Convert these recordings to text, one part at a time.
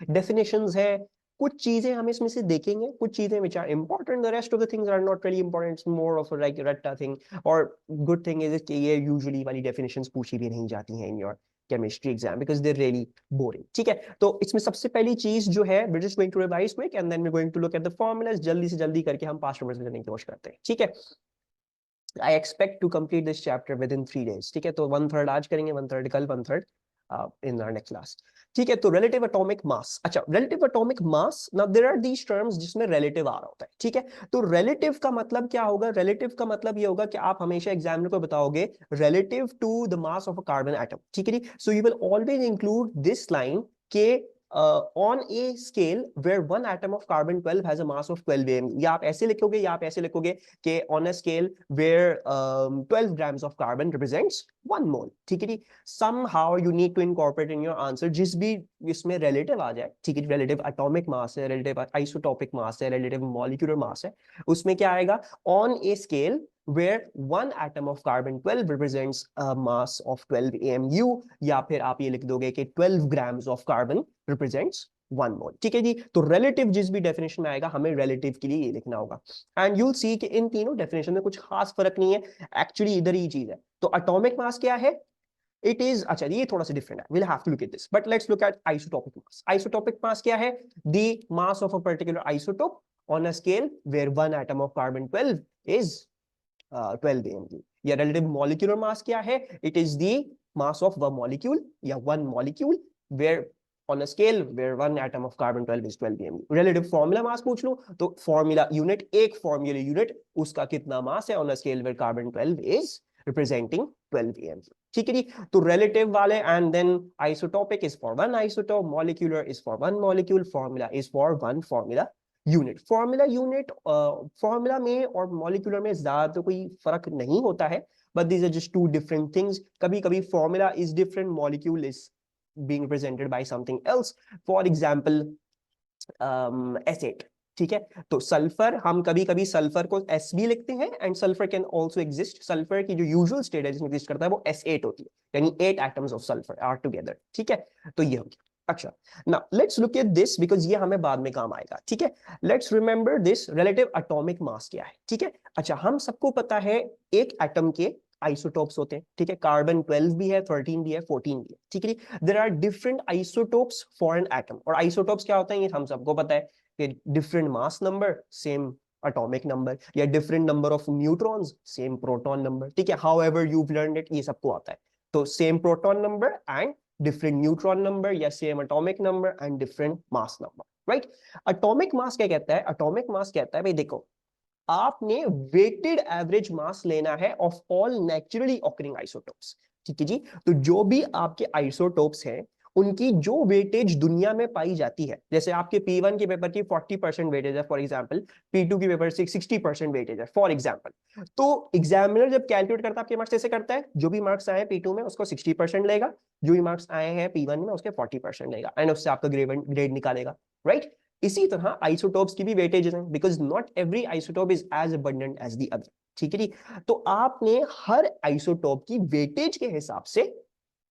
Definitions है, कुछ चीजें हम इसमें से देखेंगे, कुछ चीजें which are important, the rest of the things are not really important, more of like रट्टा थिंग। और गुड थिंग इज कि ये यूजुअली वाली डेफिनेशंस पूछी भी नहीं जाती हैं in your chemistry exam because they really boring. ठीक है, तो इसमें सबसे पहली चीज जो है, we just going to revise quick and then we going to look at the formulas, जल्दी से जल्दी करके हम पास्ट नंबर्स में करने की कोशिश करते हैं। ठीक है, I expect to complete this chapter within 3 days. ठीक है, तो 1/3 आज करेंगे, 1/3 कल, 1/3 in our next class. ठीक है, तो relative atomic mass. अच्छा, relative atomic mass. Now there are these terms जिसमें relative आ रहा होता है। ठीक है, तो relative का मतलब क्या होगा? relative का मतलब ये होगा कि आप हमेशा एग्जामिनर को बताओगे relative to the mass of a carbon atom. ठीक है, so you will always include this line के on a scale where one atom of carbon 12 has a mass of 12 m, या आप ऐसे लिखोगे या आप ऐसे लिखोगे कि on a scale where 12 grams of carbon represents 1 mole. ठीक है जी, somehow you need to incorporate in your answer जिस भी इसमें relative आ जाए। ठीक है, relative atomic mass है, relative isotopic mass है, relative molecular mass है, उसमें क्या आएगा? on a scale where one atom of carbon 12 represents a mass of 12 amu, या फिर आप ये लिख दोगे कि 12 grams of carbon represents 1 mole. ठीक है जी, तो relative जिस भी डेफिनेशन में आएगा हमें relative के लिए ये लिखना होगा। एंड यूल सी कि इन तीनों डेफिनेशन में कुछ खास फर्क नहीं है, एक्चुअली इधर ही चीज है। तो अटोमिक मास क्या है? इट इज, अच्छा ये थोड़ा सा डिफरेंट है, will have to look at this, but let's look at isotopic mass. Isotopic mass क्या है? The mass of a particular isotope on a scale where one atom of carbon 12 is 12 AMU. या relative molecular mass क्या है? It is the mass of one molecule या one molecule where on a scale where one atom of carbon 12 is 12 AMU. relative formula mass पूछ लो तो formula unit, एक formula unit उसका कितना mass है on a scale where carbon 12 is representing 12 AMU. ठीक है जी, तो relative वाले and then isotopic is for one isotope, molecular is for one molecule, formula is for one formula unit. Formula unit, formula में और molecular में ज्यादा तो कोई फर्क नहीं होता है, but these are just two different things. कभी कभी formula is different, molecule is being represented by something else. For example acid. ठीक है, तो सल्फर, हम कभी कभी सल्फर को एस भी लिखते हैं and sulphur can also exist. Sulphur की जो यूजुअल स्टेट है जिसमें एग्जिस्ट करता है वो S8 होती है, यानी 8 atoms of sulphur are together. ठीक है, तो ये हो गया। अच्छा, now let's look at this because ये हमें बाद में काम आएगा। ठीक है, let's remember this relative atomic mass क्या है। ठीक है, अच्छा हम सबको पता है एक एटम के आइसोटोप्स होते हैं। ठीक है, कार्बन 12 भी है, 13 भी है, 14 भी है। ठीक है, there are different isotopes for an atom. और आइसोटोप्स क्या होता है ये हम सबको पता है कि different mass number same atomic number, या different number of neutrons same proton number। ठीक है, however you've learned it, ये सबको आता है। तो same proton number and different neutron number, या same atomic number and different mass number, right? atomic mass क्या कहता है? atomic mass कहता है भाई देखो, आपने वेटेड एवरेज मास लेना है of all naturally occurring isotopes. ठीक है जी, तो जो भी आपके आइसोटोप्स हैं उनकी जो वेटेज दुनिया में पाई जाती है, जैसे आपके P1 के पेपर की 40% वेटेज है फॉर एग्जांपल, P2 की पेपर 60% वेटेज है फॉर एग्जांपल। तो एग्जामिनर जब कैलकुलेट करता है आपके मार्क्स ऐसे करता है, जो भी मार्क्स आए हैं P2 में उसको 60% लेगा, जो भी मार्क्स आए हैं P1 में उसके 40% लेगा एंड उससे आपका ग्रेड निकालेगा, राइट? इसी तरह आइसोटोप्स की भी वेटेज है, because not every isotope is as abundant as the other. ठीक है जी, तो आपने हर आइसोटोप की वेटेज के हिसाब से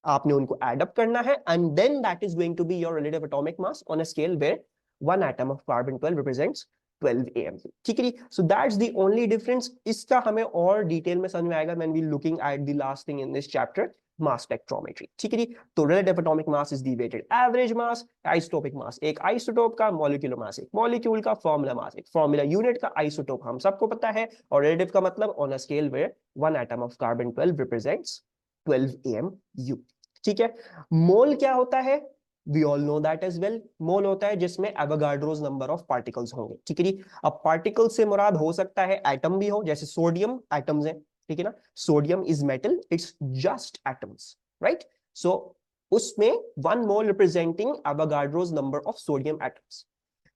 आपने उनको एड अप करना है and then that is going to be your relative atomic mass on a scale where one atom of carbon 12 represents 12 AMU। ठीक है, so that's the only difference. इसका हमें और डिटेल में समझ में आएगा when we looking at the last thing in this chapter, mass spectrometry. ठीक है जी, तो relative atomic mass is the weighted average mass, isotopic mass एक आइसोटोप का, मॉलिक्यूलर मास एक मॉलिक्यूल का, फॉर्मूला मास एक फॉर्मूला यूनिट का, आइसोटोप हम सबको पता है, और रिलेटिव का मतलब on a scale where one atom of carbon 12 represents 12 AMU। ठीक है, मोल क्या होता है? We all know that as well. Mole होता है जिसमें एवोगाड्रोस नंबर ऑफ पार्टिकल्स होंगे। ठीक है जी, अब पार्टिकल से मुराद हो सकता है एटम भी हो, जैसे सोडियम एटम्स है। ठीक है ना, sodium is metal, it's just atoms, right? So उसमें 1 mole representing Avogadro's number of sodium atoms.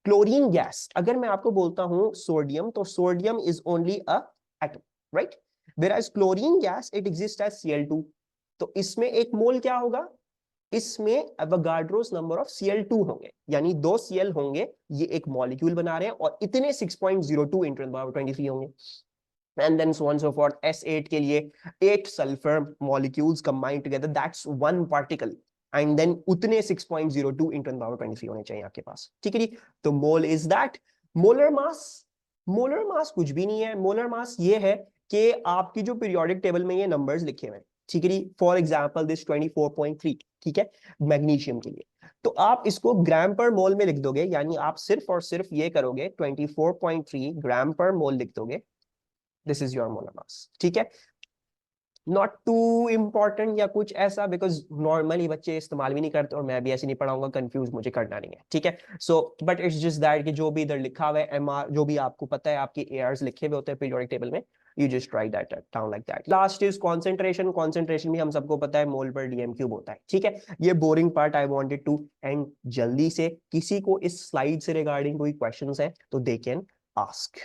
Chlorine gas, अगर मैं आपको बोलता हूं सोडियम, तो sodium is only a atom, right? whereas chlorine gas it exist as Cl2। तो इसमें एक मोल क्या होगा? इसमें एवोगाड्रोस नंबर ऑफ Cl2 होंगे, यानी 2 Cl होंगे, ये एक मॉलिक्यूल बना रहे हैं, और इतने 6.02 × 1023 होंगे। And then so on so forth. S8 के लिए 8 sulphur molecules combined together, that's 1 particle. And then उतने 6.02 × 10⁻23 होने चाहिए आपके पास, ठीक है जी। तो mole is that. Molar mass कुछ भी नहीं है। मोलर मास ये है कि आपकी जो पीरियोडिक टेबल में ये नंबर्स लिखे हुए हैं, ठीक है जी। फॉर एग्जांपल दिस 24.3, ठीक है, मैग्नीशियम के लिए। तो आप इसको ग्राम पर मोल में लिख दोगे, यानी आप सिर्फ और सिर्फ ये करोगे 24.3 ग्राम पर मोल लिख दोगे, this is your molar mass, ठीक है। नॉट टू इम्पोर्टेंट या कुछ ऐसा, बिकॉज नॉर्मली बच्चे इस्तेमाल भी नहीं करते और मैं भी ऐसे नहीं पढ़ाऊंगा, कंफ्यूज मुझे करना नहीं है, ठीक है। So but it's just that कि जो भी इधर लिखा हुआ है एमआर, जो भी आपको पता है आपके एयर्स लिखे हुए होते हैं पीरियोडिक टेबल में, you just write that down like that. Last is concentration भी हम सबको पता है मोल पर डीएम क्यूब होता है, ठीक है। ये boring part I wanted to end. जल्दी से किसी को इस स्लाइड से रिगार्डिंग कोई क्वेश्चंस है तो दे कैन आस्क।